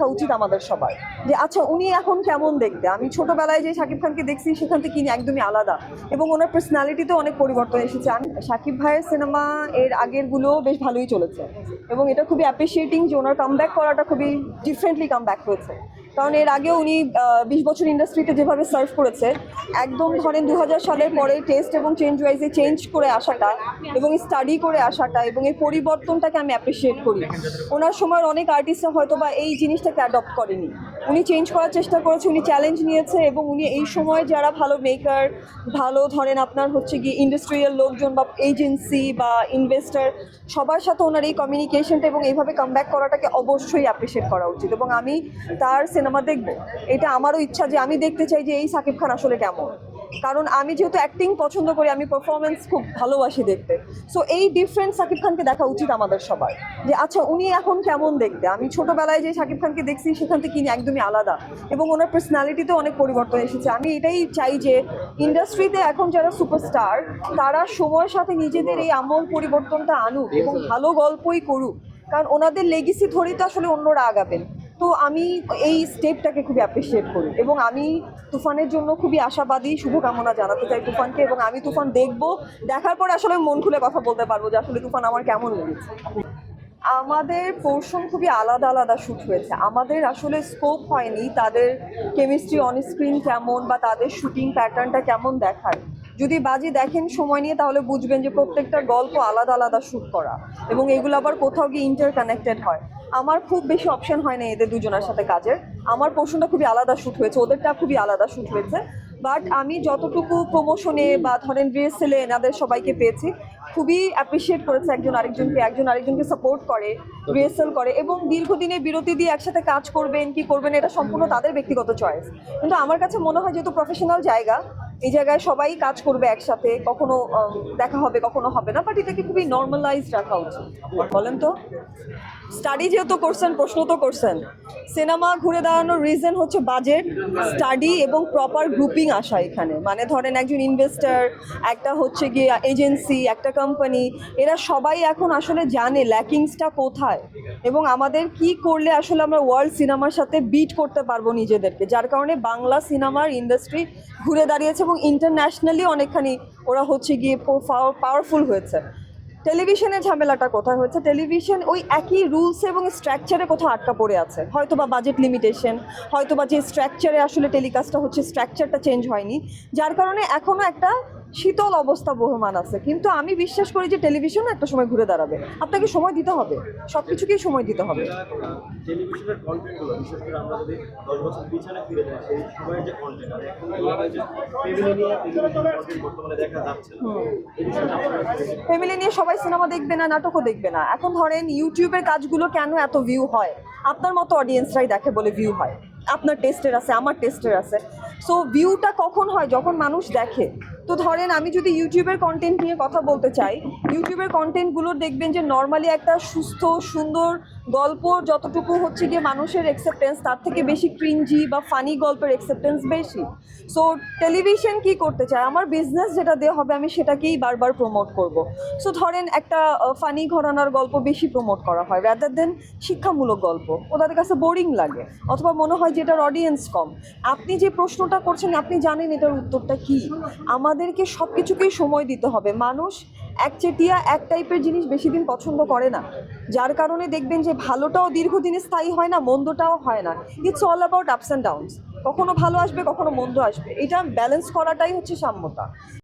দেখা উচিত আমাদের সবার, যে আচ্ছা উনি এখন কেমন দেখতে। আমি ছোটবেলায় যে শাকিব খানকে দেখছি সেখান থেকে একদমই আলাদা, এবং ওনার পার্সোনালিটিতে অনেক পরিবর্তন এসেছে। আমি শাকিব ভাইয়ের সিনেমা এর আগেরগুলো বেশ ভালোই চলেছে, এবং এটা খুবই অ্যাপ্রিসিয়েটিং যে ওনার কামব্যাক করাটা খুবই ডিফারেন্টলি কামব্যাক হয়েছে। কারণ এর আগেও উনি 20 বছর ইন্ডাস্ট্রিতে যেভাবে সার্ভ করেছে, একদম ধরেন 2000 সালের পরে টেস্ট এবং চেঞ্জ ওয়াইজে চেঞ্জ করে আসাটা এবং স্টাডি করে আসাটা এবং এই পরিবর্তনটাকে আমি অ্যাপ্রিসিয়েট করি। ওনার সময়ের অনেক আর্টিস্টরা হয়তো বা এই জিনিসটাকে অ্যাডপ্ট করেনি, উনি চেঞ্জ করার চেষ্টা করেছে, উনি চ্যালেঞ্জ নিয়েছে, এবং উনি এই সময় যারা ভালো মেকার, ভালো ধরেন আপনার হচ্ছে গিয়ে ইন্ডাস্ট্রিয়াল লোকজন বা এজেন্সি বা ইনভেস্টার, সবার সাথে ওনার এই কমিউনিকেশনটা এবং এইভাবে কামব্যাক করাটাকে অবশ্যই অ্যাপ্রিসিয়েট করা উচিত। এবং আমি তার সিনেমা দেখব, এটা আমারও ইচ্ছা যে আমি দেখতে চাই যে এই শাকিব খান আসলে কেমন। কারণ আমি যেহেতু অ্যাক্টিং পছন্দ করি, আমি পারফরমেন্স খুব ভালোবাসি দেখতে। সো এই ডিফারেন্ট শাকিব খানকে দেখা উচিত আমাদের সবার, যে আচ্ছা উনি এখন কেমন দেখতে। আমি ছোটবেলায় যে শাকিব খানকে দেখছি সেখান থেকে একদমই আলাদা, এবং ওনার পার্সোনালিটিতে অনেক পরিবর্তন এসেছে। আমি এটাই চাই যে ইন্ডাস্ট্রিতে এখন যারা সুপারস্টার, তারা সময়ের সাথে নিজেদের এই আমূল পরিবর্তনটা আনুক এবং ভালো গল্পই করুক, কারণ ওনাদের লেগেসি ধরেই তো আসলে অন্যরা আগাবেন। তো আমি এই স্টেপটাকে খুবই অ্যাপ্রিসিয়েট করি, এবং আমি তুফানের জন্য খুবই আশাবাদী, শুভকামনা জানাতে চাই তুফানকে। এবং আমি তুফান দেখবো, দেখার পরে আসলে মন খুলে কথা বলতে পারবো যে আসলে তুফান আমার কেমন লেগেছে। আমাদের পোর্শন খুবই আলাদা আলাদা শ্যুট হয়েছে, আমাদের আসলে স্কোপ হয়নি তাদের কেমিস্ট্রি অন স্ক্রিন কেমন বা তাদের শুটিং প্যাটার্নটা কেমন দেখার। যদি বাজি দেখেন সময় নিয়ে, তাহলে বুঝবেন যে প্রত্যেকটা গল্প আলাদা আলাদা শ্যুট করা, এবং এগুলো আবার কোথাও গিয়ে ইন্টারকানেক্টেড হয়। আমার খুব বেশি অপশন হয় না এদের দুজনের সাথে কাজের, আমার পোর্শনটা খুবই আলাদা শ্যুট হয়েছে, ওদেরটা খুবই আলাদা শ্যুট হয়েছে। বাট আমি যতটুকু প্রমোশনে বা ধরেন রিহার্সেলে এনাদের সবাইকে পেয়েছি, খুবই অ্যাপ্রিসিয়েট করেছে একজন আরেকজনকে সাপোর্ট করে, রিহার্সেল করে, এবং দীর্ঘদিনের বিরতি দিয়ে একসাথে কাজ করবেন কি করবেন এটা সম্পূর্ণ তাদের ব্যক্তিগত চয়েস। কিন্তু আমার কাছে মনে হয় যেহেতু প্রফেশনাল জায়গা, এই জায়গায় সবাই কাজ করবে একসাথে, কখনো দেখা হবে কখনো হবে না, বাট এটাকে খুবই নর্মালাইজড রাখা উচিত। বলেন তো, স্টাডি যেহেতু করছেন, প্রশ্ন তো করছেন, সিনেমা ঘুরে দাঁড়ানোর রিজন হচ্ছে বাজেট, স্টাডি এবং প্রপার গ্রুপিং আসা এখানে। মানে ধরেন একজন ইনভেস্টার, একটা হচ্ছে গিয়ে এজেন্সি, একটা কোম্পানি, এরা সবাই এখন আসলে জানে ল্যাকিংসটা কোথায় এবং আমাদের কি করলে আসলে আমরা ওয়ার্ল্ড সিনেমার সাথে বিট করতে পারবো নিজেদেরকে, যার কারণে বাংলা সিনেমার ইন্ডাস্ট্রি ঘুরে দাঁড়িয়েছে এবং ইন্টারন্যাশনালি অনেকখানি ওরা হচ্ছে গিয়ে পাওয়ারফুল হয়েছে। টেলিভিশনের ঝামেলাটা কোথায় হচ্ছে, টেলিভিশন ওই একই রুলস এবং স্ট্রাকচারে কোথাও আটকা পড়ে আছে, হয়তো বা বাজেট লিমিটেশন, হয়তো বা যে স্ট্রাকচারে আসলে টেলিকাস্টটা হচ্ছে স্ট্রাকচারটা চেঞ্জ হয়নি, যার কারণে এখনও একটা শীতল অবস্থা বহমান আছে। কিন্তু আমি বিশ্বাস করি যে টেলিভিশনও একটা সময় ঘুরে দাঁড়াবে, আপনাকে সময় দিতে হবে, সব কিছুকেই সময় দিতে হবে। টেলিভিশনের কন্টেন্টগুলো বিশেষ করে আমরা যদি 10 বছর পিছনে ফিরে যাই, সেই সময়ের যে কন্টেন্ট আর এখন যে ফ্যামিলি নিয়ে কন্টেন্ট বর্তমানে দেখা যাচ্ছে, ফ্যামিলি নিয়ে সবাই সিনেমা দেখবে না, নাটকও দেখবে না। এখন ধরেন ইউটিউবের কাজগুলো কেন এত ভিউ হয়, আপনার মতো অডিয়েন্সরাই দেখে বলে ভিউ হয়। আপনার টেস্টের আছে, আমার টেস্টের আছে। সো ভিউটা কখন হয়, যখন মানুষ দেখে। তো ধরেন আমি যদি ইউটিউবের কন্টেন্ট নিয়ে কথা বলতে চাই, ইউটিউবের কন্টেন্টগুলো দেখবেন যে নর্মালি একটা সুস্থ সুন্দর গল্প যতটুকু হচ্ছে গিয়ে মানুষের অ্যাকসেপ্টেন্স, তার থেকে বেশি ক্রিঞ্জি বা ফানি গল্পের অ্যাকসেপ্টেন্স বেশি। সো টেলিভিশন কি করতে চায়, আমার বিজনেস যেটা দেওয়া হবে আমি সেটাকেই বারবার প্রমোট করব। সো ধরেন একটা ফানি ঘরানার গল্প বেশি প্রমোট করা হয় রাদার দেন শিক্ষামূলক গল্প, ওদের কাছে বোরিং লাগে অথবা মনে হয় যে এটার অডিয়েন্স কম। আপনি যে প্রশ্নটা করছেন আপনি জানেন এটার উত্তরটা কি। আমাদেরকে সব কিছুকেই সময় দিতে হবে। মানুষ একচেটিয়া এক টাইপের জিনিস বেশি দিন পছন্দ করে না, যার কারণে দেখবেন যে ভালোটাও দীর্ঘদিনে স্থায়ী হয় না, মন্দটাও হয় না। It's all about ups and downs, কখনো ভালো আসবে কখনো মন্দ আসবে, এটা ব্যালেন্স করাটাই হচ্ছে সাম্যতা।